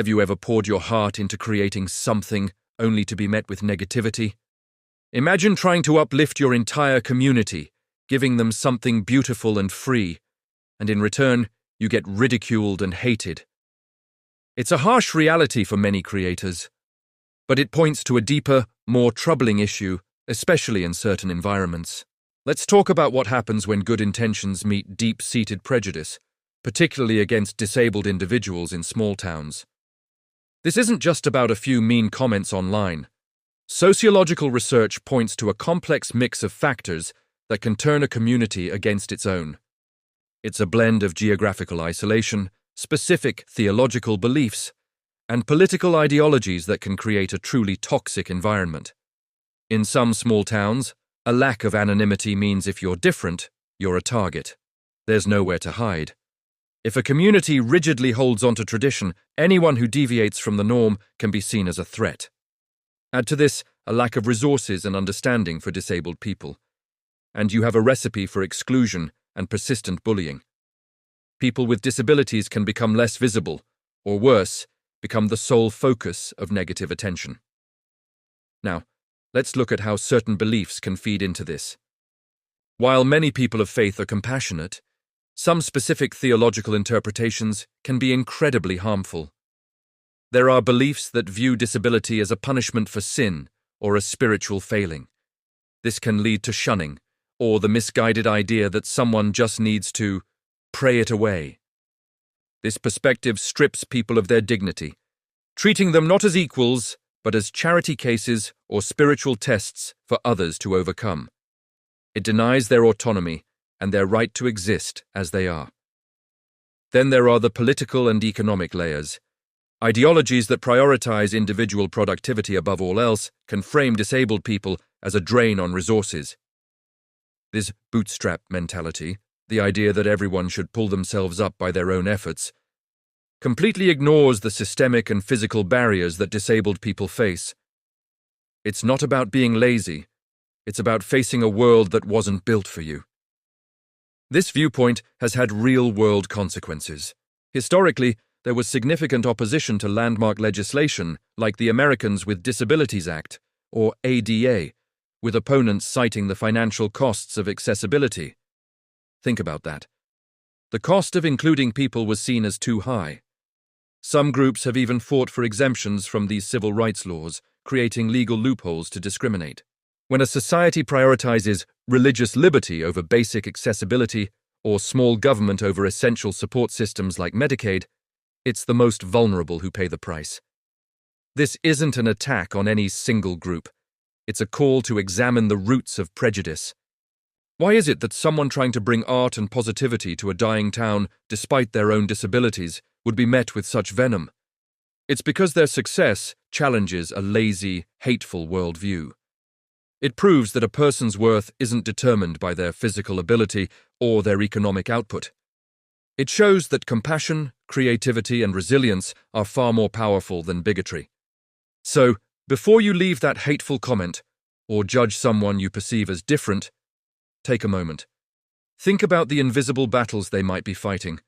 Have you ever poured your heart into creating something only to be met with negativity? Imagine trying to uplift your entire community, giving them something beautiful and free, and in return, you get ridiculed and hated. It's a harsh reality for many creators, but it points to a deeper, more troubling issue, especially in certain environments. Let's talk about what happens when good intentions meet deep-seated prejudice, particularly against disabled individuals in small towns. This isn't just about a few mean comments online. Sociological research points to a complex mix of factors that can turn a community against its own. It's a blend of geographical isolation, specific theological beliefs, and political ideologies that can create a truly toxic environment. In some small towns, a lack of anonymity means if you're different, you're a target. There's nowhere to hide. If a community rigidly holds onto tradition, anyone who deviates from the norm can be seen as a threat. Add to this a lack of resources and understanding for disabled people, and you have a recipe for exclusion and persistent bullying. People with disabilities can become less visible, or worse, become the sole focus of negative attention. Now, let's look at how certain beliefs can feed into this. While many people of faith are compassionate, some specific theological interpretations can be incredibly harmful. There are beliefs that view disability as a punishment for sin or a spiritual failing. This can lead to shunning, or the misguided idea that someone just needs to pray it away. This perspective strips people of their dignity, treating them not as equals, but as charity cases or spiritual tests for others to overcome. It denies their autonomy and their right to exist as they are. Then there are the political and economic layers. Ideologies that prioritize individual productivity above all else can frame disabled people as a drain on resources. This bootstrap mentality, the idea that everyone should pull themselves up by their own efforts, completely ignores the systemic and physical barriers that disabled people face. It's not about being lazy, it's about facing a world that wasn't built for you. This viewpoint has had real-world consequences. Historically, there was significant opposition to landmark legislation like the Americans with Disabilities Act, or ADA, with opponents citing the financial costs of accessibility. Think about that. The cost of including people was seen as too high. Some groups have even fought for exemptions from these civil rights laws, creating legal loopholes to discriminate. When a society prioritizes religious liberty over basic accessibility or small government over essential support systems like Medicaid, it's the most vulnerable who pay the price. This isn't an attack on any single group. It's a call to examine the roots of prejudice. Why is it that someone trying to bring art and positivity to a dying town, despite their own disabilities, would be met with such venom? It's because their success challenges a lazy, hateful worldview. It proves that a person's worth isn't determined by their physical ability or their economic output. It shows that compassion, creativity, and resilience are far more powerful than bigotry. So, before you leave that hateful comment or judge someone you perceive as different, take a moment. Think about the invisible battles they might be fighting.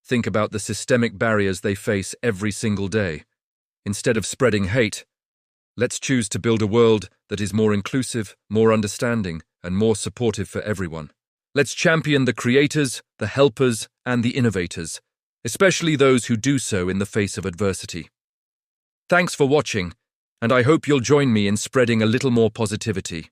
Think about the systemic barriers they face every single day. Instead of spreading hate, let's choose to build a world that is more inclusive, more understanding, and more supportive for everyone. Let's champion the creators, the helpers, and the innovators, especially those who do so in the face of adversity. Thanks for watching, and I hope you'll join me in spreading a little more positivity.